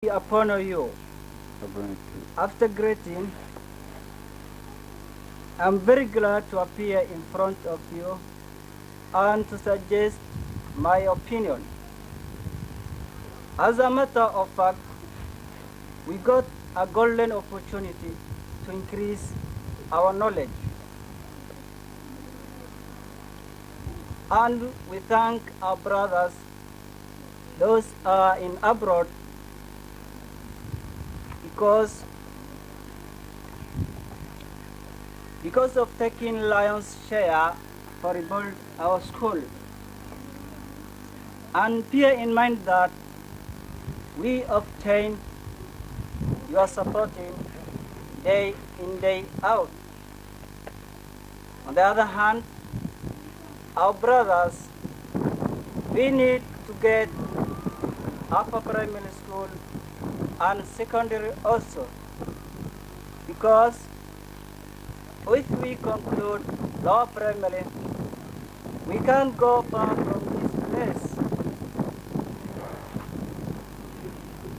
upon you. After greeting, I'm very glad to appear in front of you and to suggest my opinion. As a matter of fact, we got a golden opportunity to increase our knowledge. And we thank our brothers, those in abroad, because of taking lion's share for rebuild our school. And bear in mind that we obtain your supporting day in, day out. On the other hand, our brothers, we need to get upper primary school and secondary also, because if we conclude lower primary, we can't go far from this place.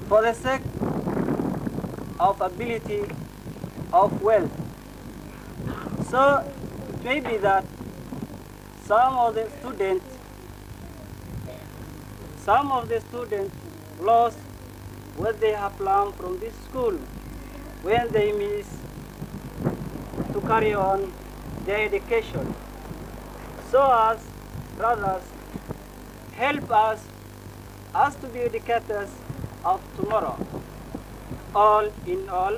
For the sake of ability of wealth. So it may be that some of the students lost what they have learned from this school when they miss to carry on their education. So as brothers, help us to be educators of tomorrow. All in all,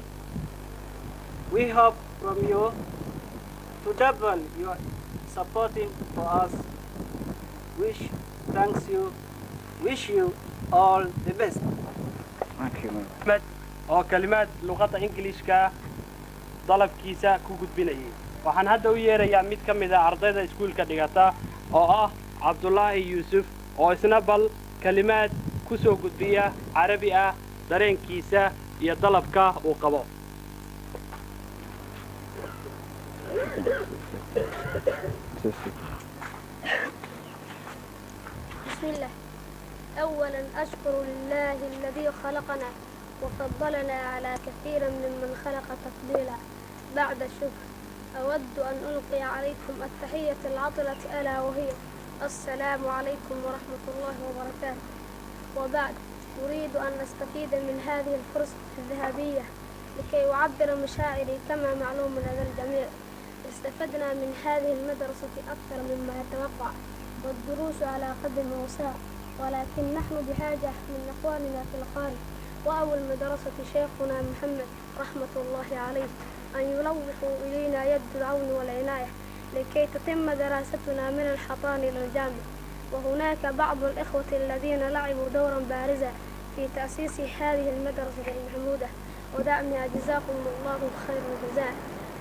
we hope from you to double your supporting for us. Wish you all the best. Thank you. oo kalimaad luqadda Ingiriiska dalabkiisa ku gudbinayay. Waxaan hadda u yeerayaa mid ka mid ah ardayda iskuulka dhigata oo ah Cabdullaahi Yuusuf oo isna bal kalimaad ku soo gudbiya Carabi ah dareenkiisa iyo dalabka uu qabo. بسم الله. أولا أشكر الله الذي خلقنا وفضلنا على كثير ممن خلق تفضيلا. بعد الشكر أود أن ألقي عليكم التحية العطلة ألا وهي السلام عليكم ورحمة الله وبركاته. وبعد أريد أن أستفيد من هذه الفرصة الذهبية لكي أعبر مشاعري كما معلوم لدى الجميع. استفدنا من هذه المدرسة أكثر مما يتوقع، والدروس على قدم وساق، ولكن نحن بحاجة من إخواننا في القارئ وأول مدرسة شيخنا محمد رحمة الله عليه أن يلوحوا إلينا يد العون والعناية لكي تتم دراستنا من الحضانة إلى الجامعة. وهناك بعض الإخوة الذين لعبوا دورا بارزا في تأسيس هذه المدرسة المحمودة ودعمها، جزاكم الله خير الجزاء،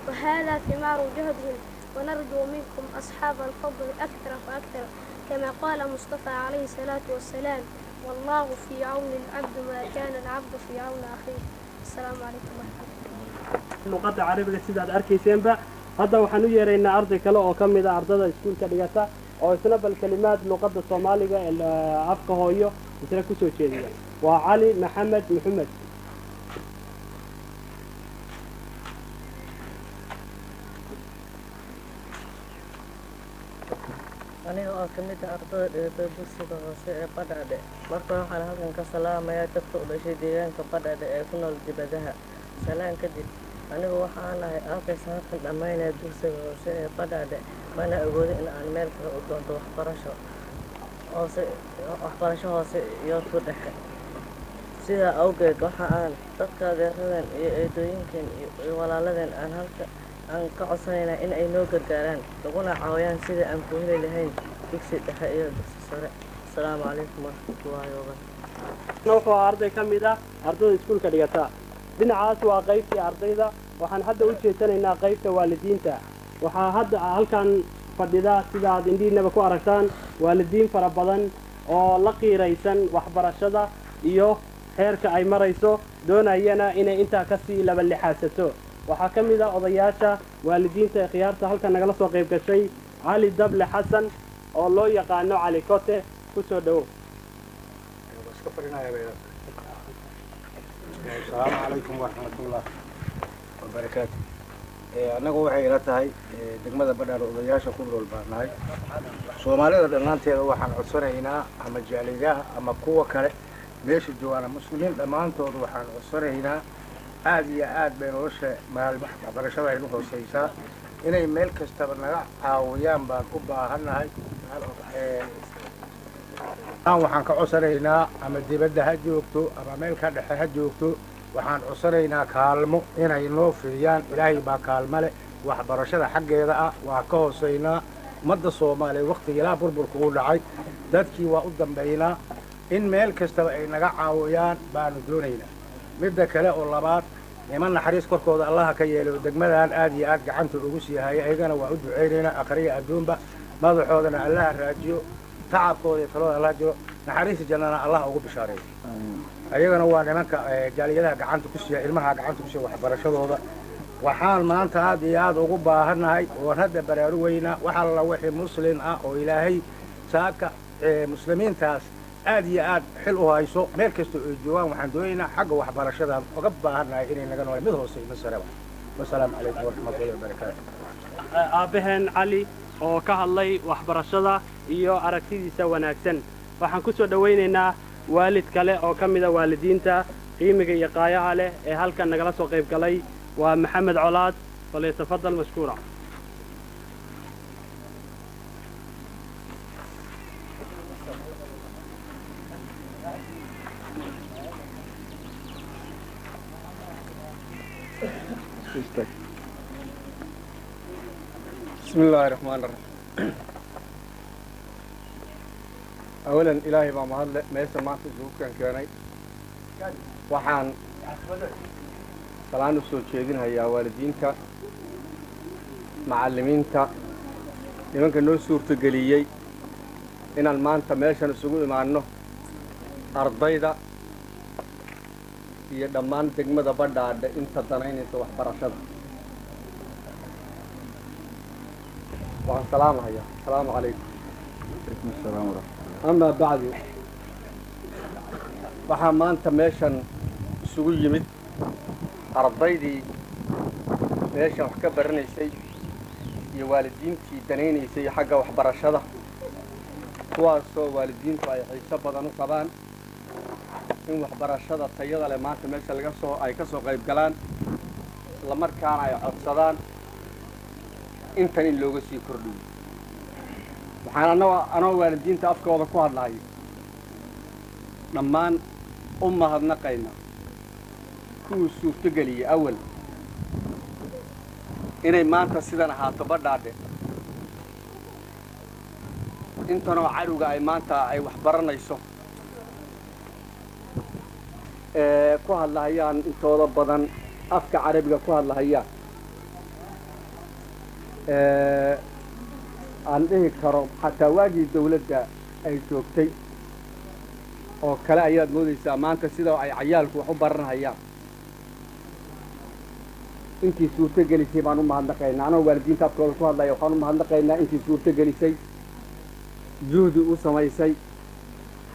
وهذا ثمار جهدهم، ونرجو منكم أصحاب الفضل أكثر فأكثر كما قال مصطفى عليه الصلاة والسلام: والله في عون العبد ما كان العبد في عون أخيه. السلام عليكم ورحمة الله. luqadda Carabiga sidaad arkayseenba hadda waxaan u yeeraynaa arday kale oo ka mid ah ardayda iskuulka dhigata oo isna bal kalimaad luqadda Soomaaliga ee afka hooyo isna ku soo jeediya. waa Cali Maxamed Maxamed. aniga oo ka mid ah ardayda dhigata dugsiga hoose ee Badhaadhe. Marka waxaan halkan ka salaamayaa dadka u dhashay deegaanka Badhaadhe ee ku nool dibadaha. Salaan kadib, anigu waxaan ahay arkaysa halkan dhammaynaya dugsiga hoose ee Badhaadhe, mana awoodin in aan meel kale u doonto waxbarasho hoose iyo tu dhexe. sidaa awgeed waxa aan dadka adeeradan iyo eedooyinkan iyo walaaladeen aan ka codsanaynaa in ay noo gargaaraan laguna caawiyaan sidii aan ku heli lahayn dugsi dhexe iyo dugsi sare. Assalaamu calaykum waraxmatullaahi wabarakaatuh. wuxuu arday ka mid ah ardayda iskuulka dhigata. dhinacaas waa qaybtii ardayda. waxaan hadda u jeesanaynaa qaybta waalidiinta. waxaa hadda halkan fadhida sida aad indhihiinaba ku aragtaan waalidiin fara badan oo la qiiraysan waxbarashada iyo heerka ay marayso, doonayana inay intaa ka sii laba lixaasato. waxaa ka mid ah odayaasha waalidiinta ee khiyaarta halkan nagala soo qayb gashay Cali Dable Xasan oo loo yaqaano Cali Kote. ku soo dhawow. السلام عليكم ورحمة الله وبركاته. أنا waxay ila tahay degmada Badhaadhe odayaasha ku nool baanahay Soomaalida dhanaanteeda waxaan codsanaynaa ama jaaliyaha ama kuwa kale meesha joogaan muslimiin dhamaantood waxaan codsanaynaa aad iyo aad bay nolosha waxbarashada ay u hooseysaa inay meel kastaba naga caawiyaan baan u baahanahay waxaan ka codsanaynaa ama dibadda ha joogto ama meel ka dhexe ha joogto waxaan codsanaynaa kaalmo inay noo fidiyaan ilaahay baa kaalmo leh waxbarashada xaggeeda ah waa ka hooseynaa ummadda Soomaaliyeed waqtiga ilaa burburka uu dhacay dadkii waa u dambeynaa in meel kastaba ay naga caawiyaan baanu doonaynaa midda kale oo labaad niman naxariis korkooda Allah ka yeelo degmadan aad iyo aad gacanta ugu sii hayay ayagana waa u duceynaynaa akhriya adduunba madaxoodana Allah raajiyo tacabkooda talada Allah jiro naxariis jannana Allah ugu bishaareeyo ayagana waa nimanka jaaliyadaha gacanta ku siiya ilmaha gacanta ku siiya waxbarashadooda waxaan maanta aad iyo aad ugu baahanahay oo hadda baraarugayna waxa la wixii muslim ah oo ilaahay saaka muslimiintaas aad iyo aad xil u hayso meel kasta oo joogan waxaan doonaynaa xagga waxbarashada uga baahanahay inay naga nool mid hoose ma saraba wassalaamu calaykum warahmatullahi wabarakaatuh aabaheen cali oo ka hadlay waxbarashada iyo aragtidiisa wanaagsan waxaan ku soo dhawaynaynaa waalid kale oo ka mid ah waalidiinta qiimiga iyo qaayaha leh ee halkan nagala soo qayb galay waa maxamed colaad falyatafadal mashkuura بسم الله الرحمن الرحيم أولا إلهي بمهد ميسا ما تزوك كان وحان سلام السوشيدين هيا والدينك معلمينك لمنك نو سورة قليي إن المانتا ميشا نسوق معنا أرضيدا هي دمان تجمد بدأ إنت تنين توح برشاد والسلام هيا السلام عليكم وعليكم السلام ورحمة الله أما بعد waxaa maanta meeshan isugu yimid ardaydii meeshan wax ka baranaysay iyo waalidiintii danaynaysay xagga waxbarashada kuwaasoo waalidiintu ay xiiso badan u qabaan in waxbarashada tayada leh maanta meesha ay ka soo qayb galaan isla markaana ay codsadaan intan in looga sii kordhiyo waxaan anoo waalidiinta afkooda ku hadlahay dhammaan u mahadnaqaynaa kuwii suurtogeliyey awal inay maanta sidan ahaato Badhaadhe intanoo cadowga ay maanta ay wax baranayso ku hadlahayaan intooda badan afka carabiga ku hadlahayaan aan dhihi karo xataa waagii dawladda ay joogtay oo kale ayaad moodaysaa maanta sida ay cayaalku wax u baranayaan intii suurto gelisay baan u mahadnaqaynaa anoo waalidiinta afkooda ku hadlaya waxaan u mahadnaqaynaa intii suurto gelisay juhdi u samaysay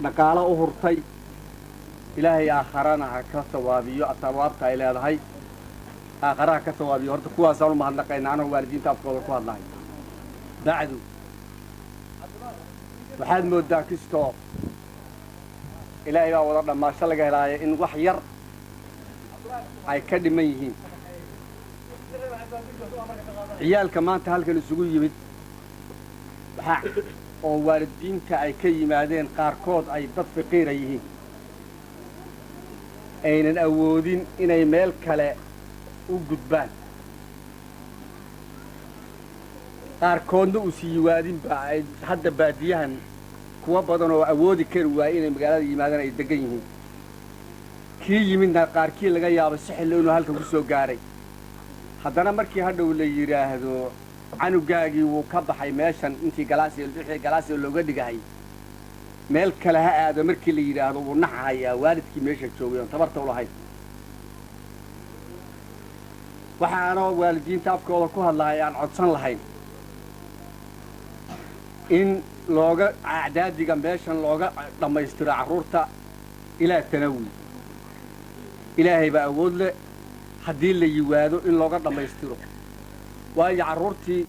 dhaqaalo u hurtay ilaahay aakharana ha ka sawaabiyo sawaabta ay leedahay aakharaha ka sawaabiyo horta kuwaasaan u mahadnaqaynaa anoo waalidiinta afkooda ku hadlaya bacdu waxaad moodaa kistoo ilaahay baa wada dhammaasho laga helaayo in wax yar ay ka dhiman yihiin ciyaalka maanta halkan isugu yimid oo waalidiinta ay ka yimaadeen qaarkood ay dad faqiira yihiin aynan awoodin inay meel kale u gudbaan qaarkoodna u sii yiwaadinba ay hadda baadiyahan kuwa badan oo awoodi kari waayay inay magaalada yimaadaan ay degan yihiin kii yimidna qaarkii laga yaabo si xillo inuu halkan ku soo gaaray haddana markii hadhow la yidhaahdo canugaagii wuu ka baxay meeshan intii galaasiga looga dhigahay meel kale ha aado markii la yidhaahdo wuu naxahayaa waalidkii meesha joogay oon tabarta u lahayn waxaanoo waalidiinta afkooda ku hadlahay aan codsan lahayn in looga acdaadiga meeshan looga dhammaystiro carruurta ilaa tanawi ilaahay baa awood leh haddii la yiwaado in looga dhammaystiro waayo carruurtii